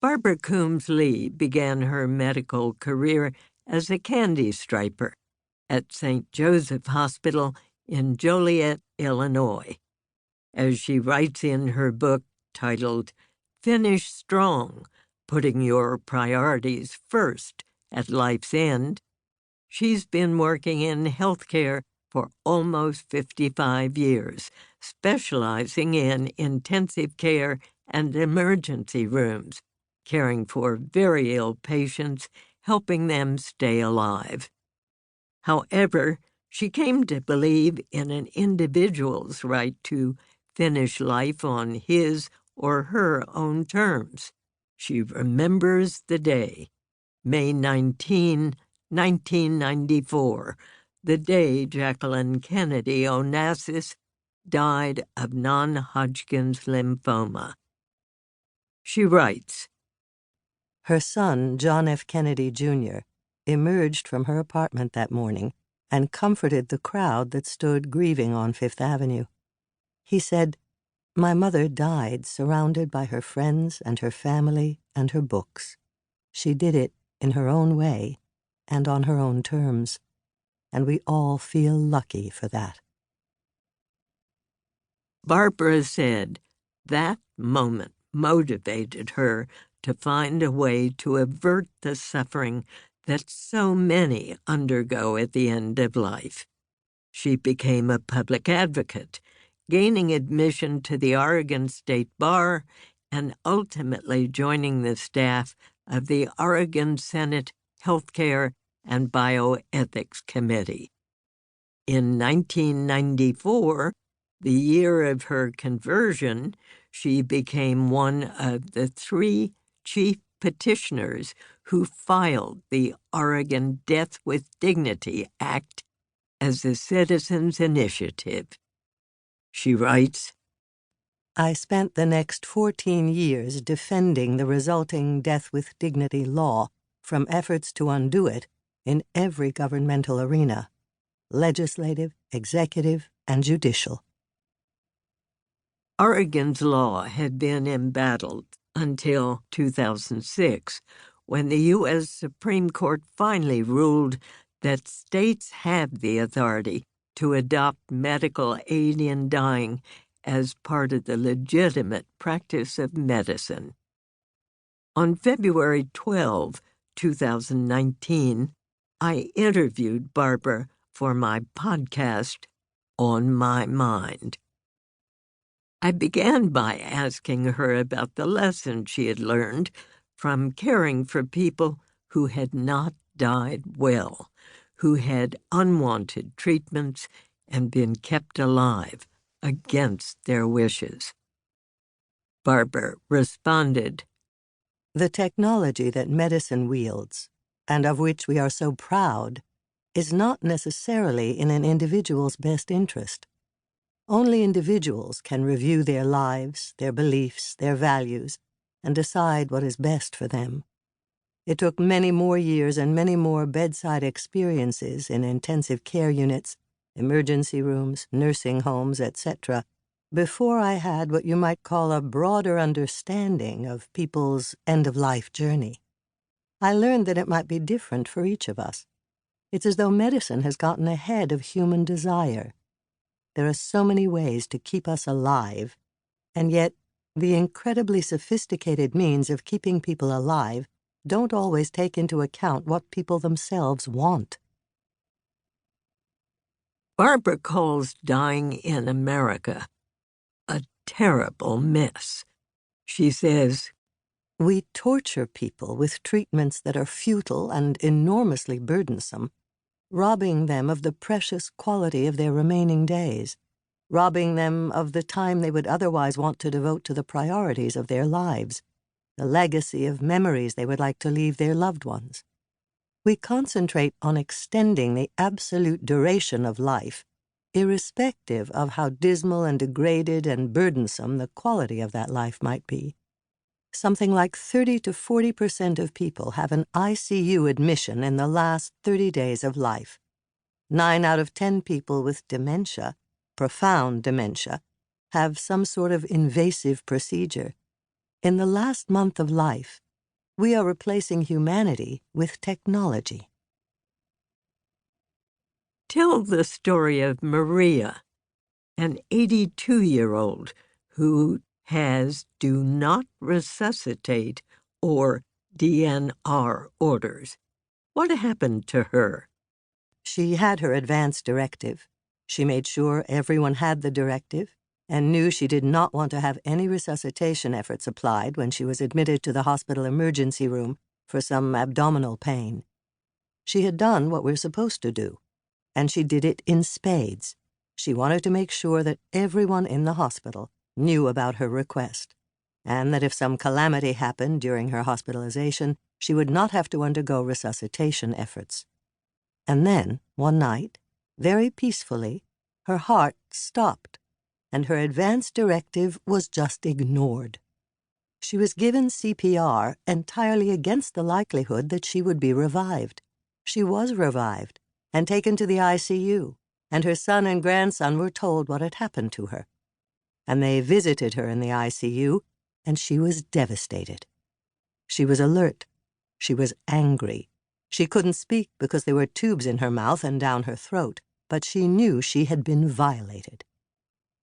Barbara Coombs Lee began her medical career as a candy striper at St. Joseph Hospital in Joliet, Illinois. As she writes in her book titled Finish Strong, Putting Your Priorities First at Life's End, she's been working in healthcare for almost 55 years, specializing in intensive care and emergency rooms, caring for very ill patients, helping them stay alive. However, she came to believe in an individual's right to finish life on his or her own terms. She remembers the day, May 19, 1994, the day Jacqueline Kennedy Onassis died of non-Hodgkin's lymphoma. She writes, Her son, John F. Kennedy, Jr., emerged from her apartment that morning and comforted the crowd that stood grieving on Fifth Avenue. He said, "My mother died surrounded by her friends and her family and her books. She did it in her own way and on her own terms, and we all feel lucky for that." Barbara said that moment motivated her to find a way to avert the suffering that so many undergo at the end of life. She became a public advocate, gaining admission to the Oregon State Bar and ultimately joining the staff of the Oregon Senate Healthcare and Bioethics Committee. In 1994, the year of her conversion, she became one of the 3 chief petitioners who filed the Oregon Death with Dignity Act as a citizens' initiative. She writes, I spent the next 14 years defending the resulting Death with Dignity law from efforts to undo it in every governmental arena, legislative, executive, and judicial. Oregon's law had been embattled until 2006, when the U.S. Supreme Court finally ruled that states have the authority to adopt medical aid in dying as part of the legitimate practice of medicine. On February 12, 2019, I interviewed Barbara for my podcast, On My Mind. I began by asking her about the lesson she had learned from caring for people who had not died well, who had unwanted treatments and been kept alive against their wishes. Barbara responded, The technology that medicine wields, and of which we are so proud, is not necessarily in an individual's best interest. Only individuals can review their lives, their beliefs, their values, and decide what is best for them. It took many more years and many more bedside experiences in intensive care units, emergency rooms, nursing homes, etc., before I had what you might call a broader understanding of people's end-of-life journey. I learned that it might be different for each of us. It's as though medicine has gotten ahead of human desire. There are so many ways to keep us alive, and yet the incredibly sophisticated means of keeping people alive don't always take into account what people themselves want. Barbara calls dying in America a terrible mess. She says, We torture people with treatments that are futile and enormously burdensome, robbing them of the precious quality of their remaining days, robbing them of the time they would otherwise want to devote to the priorities of their lives, the legacy of memories they would like to leave their loved ones. We concentrate on extending the absolute duration of life, irrespective of how dismal and degraded and burdensome the quality of that life might be. Something like 30 to 40% of people have an ICU admission in the last 30 days of life. 9 out of 10 people with dementia, profound dementia, have some sort of invasive procedure. In the last month of life, We are replacing humanity with technology. Tell the story of Maria, an 82-year-old who has do not resuscitate or DNR orders. What happened to her? She had her advance directive. She made sure everyone had the directive and knew she did not want to have any resuscitation efforts applied when she was admitted to the hospital emergency room for some abdominal pain. She had done what we're supposed to do, and she did it in spades. She wanted to make sure that everyone in the hospital knew about her request, and that if some calamity happened during her hospitalization, she would not have to undergo resuscitation efforts. And then, one night, very peacefully, her heart stopped, and her advance directive was just ignored. She was given CPR entirely against the likelihood that she would be revived. She was revived and taken to the ICU, and her son and grandson were told what had happened to her. And they visited her in the ICU, and she was devastated. She was alert. She was angry. She couldn't speak because there were tubes in her mouth and down her throat, but she knew she had been violated.